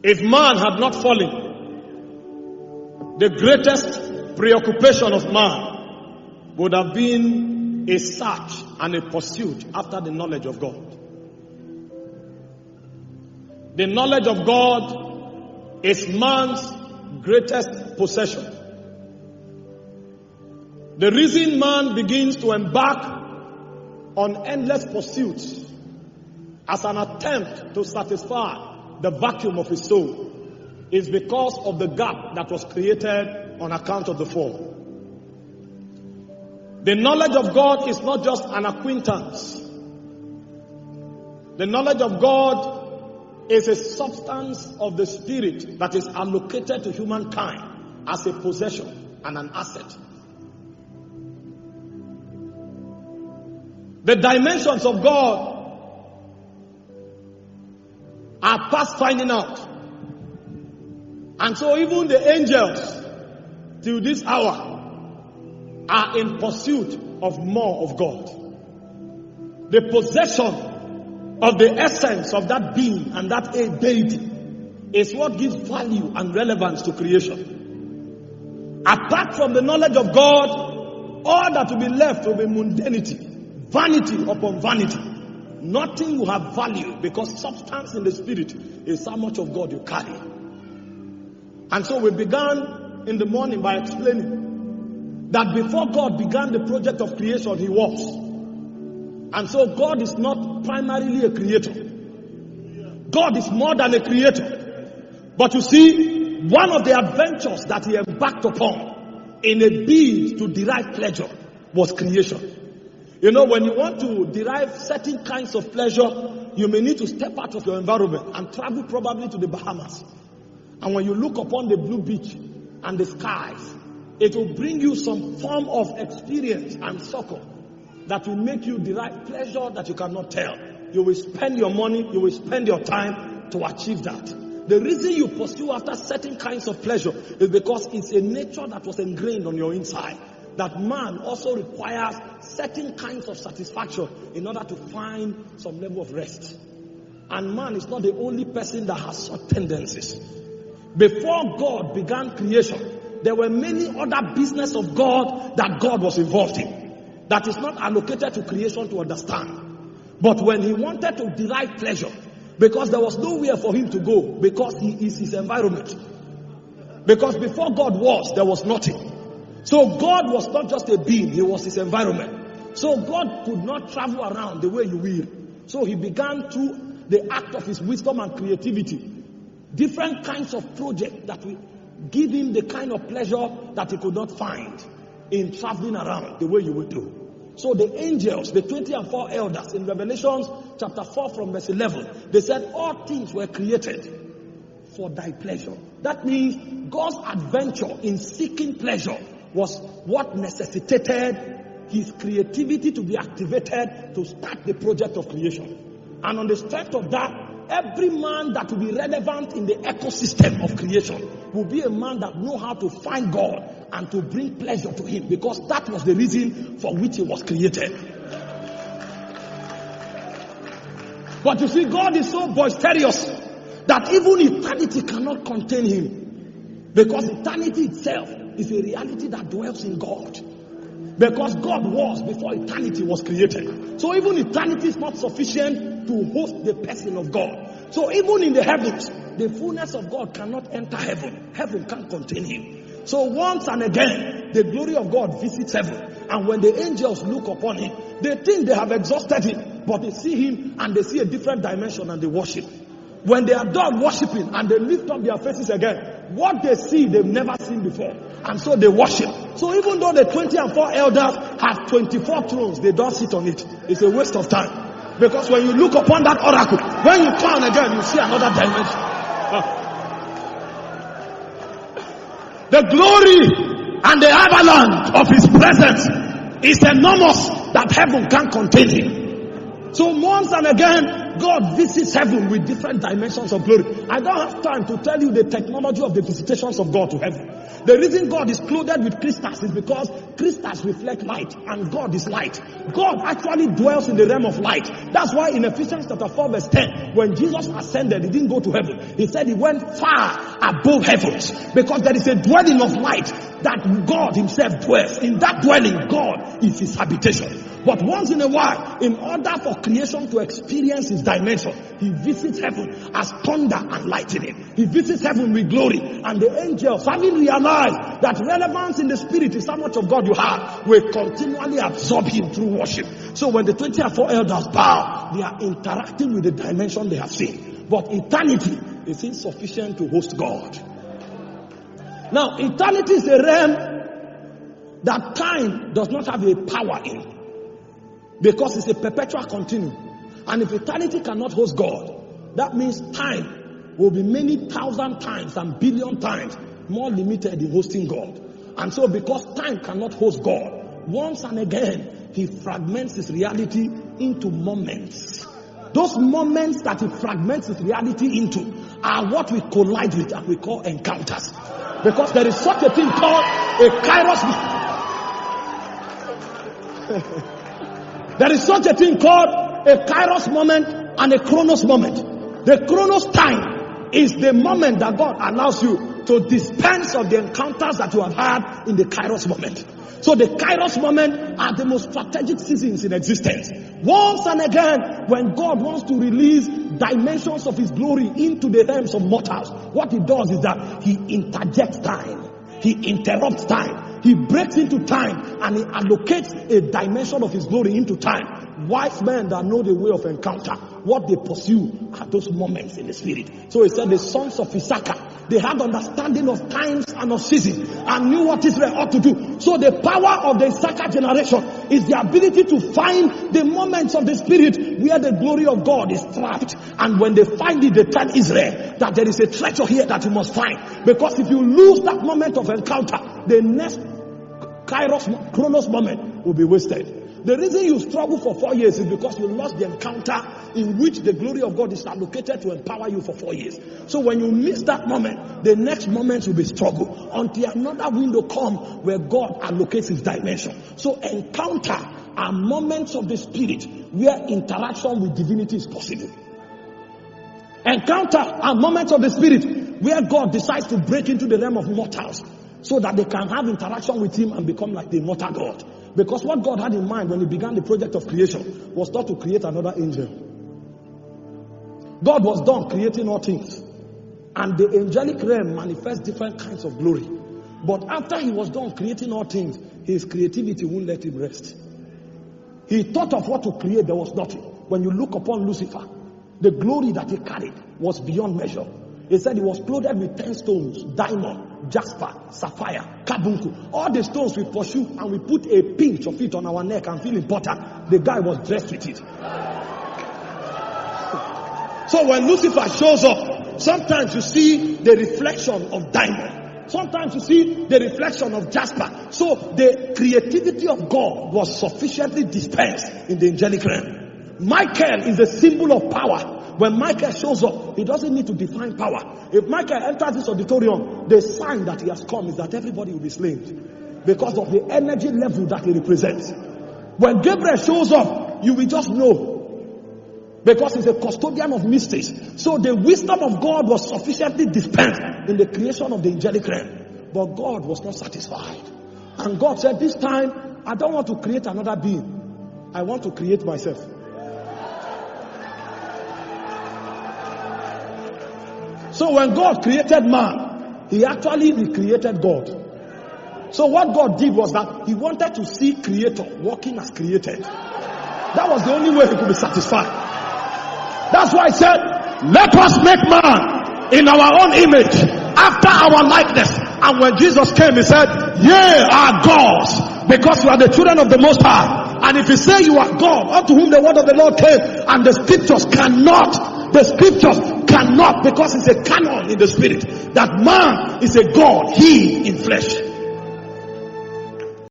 If man had not fallen, the greatest preoccupation of man would have been a search and a pursuit after the knowledge of God. The knowledge of God is man's greatest possession. The reason man begins to embark on endless pursuits as an attempt to satisfy the vacuum of his soul is because of the gap that was created on account of the fall. The knowledge of God is not just an acquaintance. The knowledge of God is a substance of the Spirit that is allocated to humankind as a possession and an asset. The dimensions of God are past finding out. And so even the angels till this hour are in pursuit of more of God. The possession of the essence of that being and that deity is what gives value and relevance to creation. Apart from the knowledge of God, all that will be left will be mundanity, vanity upon vanity. Nothing will have value because substance in the Spirit is how much of God you carry. And so we began in the morning by explaining that before God began the project of creation, He was. And so God is not primarily a creator. God is more than a creator. But you see, one of the adventures that He embarked upon in a bid to derive pleasure was creation. You know, when you want to derive certain kinds of pleasure, you may need to step out of your environment and travel probably to the Bahamas. And when you look upon the blue beach and the skies, it will bring you some form of experience and succor that will make you derive pleasure that you cannot tell. You will spend your money, you will spend your time to achieve that. The reason you pursue after certain kinds of pleasure is because it's a nature that was ingrained on your inside. That man also requires certain kinds of satisfaction in order to find some level of rest. And man is not the only person that has such tendencies. Before God began creation, there were many other business of God that God was involved in. That is not allocated to creation to understand. But when He wanted to derive pleasure, because there was nowhere for Him to go, because He is His environment. Because before God was, there was nothing. So God was not just a being, He was His environment. So God could not travel around the way you will. So He began through the act of His wisdom and creativity different kinds of projects that will give Him the kind of pleasure that He could not find in traveling around the way you will do. So the angels, the 24 elders in Revelation chapter 4 from verse 11, they said all things were created for thy pleasure. That means God's adventure in seeking pleasure was what necessitated His creativity to be activated to start the project of creation. And on the strength of that, every man that will be relevant in the ecosystem of creation will be a man that knows how to find God and to bring pleasure to Him, because that was the reason for which He was created. But you see, God is so boisterous that even eternity cannot contain Him, because eternity itself is a reality that dwells in God. Because God was before eternity was created. So even eternity is not sufficient to host the person of God. So even in the heavens, the fullness of God cannot enter heaven. Heaven can't contain Him. So once and again, the glory of God visits heaven. And when the angels look upon Him, they think they have exhausted Him. But they see Him and they see a different dimension and they worship. When they are done worshiping and they lift up their faces again, what they see they've never seen before. And so they worship. So even though the 24 elders have 24 thrones, they don't sit on it. It's a waste of time. Because when you look upon that oracle, when you turn again, you see another dimension. The glory and the avalanche of His presence is enormous that heaven can't contain Him. So once and again, God visits heaven with different dimensions of glory. I don't have time to tell you the technology of the visitations of God to heaven. The reason God is clothed with crystals is because crystals reflect light and God is light. God actually dwells in the realm of light. That's why in Ephesians chapter 4 verse 10, when Jesus ascended, he didn't go to heaven. He said he went far above heavens, because there is a dwelling of light that God himself dwells. In that dwelling, God is his habitation. But once in a while, in order for creation to experience his dimension, he visits heaven as thunder and lightning. He visits heaven with glory, and the angels, having realized that relevance in the spirit is how much of God you have, will continually absorb him through worship. So when the 24 elders bow, they are interacting with the dimension they have seen. But eternity is insufficient to host God. Now, eternity is a realm that time does not have a power in, because it's a perpetual continuum. And if eternity cannot host God, that means time will be many thousand times and billion times more limited in hosting God. And so because time cannot host God, once and again, he fragments his reality into moments. Those moments that he fragments his reality into are what we collide with and we call encounters. Because there is such a thing called a kairos. There is such a thing called a kairos moment and a chronos moment. The chronos time is the moment that God allows you to dispense of the encounters that you have had in the kairos moment. So the kairos moment are the most strategic seasons in existence. Once and again, when God wants to release dimensions of his glory into the realms of mortals, what he does is that he interjects time. He interrupts time. He breaks into time and he allocates a dimension of his glory into time. Wise men that know the way of encounter, what they pursue are those moments in the spirit. So he said the sons of Issachar, they had understanding of times and of seasons and knew what Israel ought to do. So the power of the Issachar generation is the ability to find the moments of the spirit where the glory of God is trapped. And when they find it, they tell Israel that there is a treasure here that you must find. Because if you lose that moment of encounter, the next kairos chronos moment will be wasted. The reason you struggle for 4 years is because you lost the encounter in which the glory of God is allocated to empower you for 4 years. So when you miss that moment, the next moment will be struggle until another window comes where God allocates his dimension. So encounter are moments of the spirit where interaction with divinity is possible. Encounter are moments of the spirit where God decides to break into the realm of mortals so that they can have interaction with him and become like the immortal God. Because what God had in mind when he began the project of creation was not to create another angel. God was done creating all things. And the angelic realm manifests different kinds of glory. But after he was done creating all things, his creativity wouldn't let him rest. He thought of what to create, there was nothing. When you look upon Lucifer, the glory that he carried was beyond measure. He said he was clothed with 10 stones, diamond, jasper, sapphire, carbuncle. All the stones we pursue and we put a pinch of it on our neck and feel important. The guy was dressed with it. So when Lucifer shows up, sometimes you see the reflection of diamond. Sometimes you see the reflection of jasper. So the creativity of God was sufficiently dispensed in the angelic realm. Michael is a symbol of power. When Michael shows up, he doesn't need to define power. If Michael enters this auditorium, the sign that he has come is that everybody will be slain because of the energy level that he represents. When Gabriel shows up, you will just know because he's a custodian of mysteries. So the wisdom of God was sufficiently dispensed in the creation of the angelic realm. But God was not satisfied. And God said, this time, I don't want to create another being. I want to create myself. So when God created man, he actually recreated God. So what God did was that he wanted to see creator working as created. That was the only way he could be satisfied. That's why he said, let us make man in our own image, after our likeness. And when Jesus came, he said, ye are gods, because you are the children of the Most High. And if you say you are God, unto whom the word of the Lord came, and the scriptures cannot, because it's a canon in the spirit, that man is a God, he in flesh.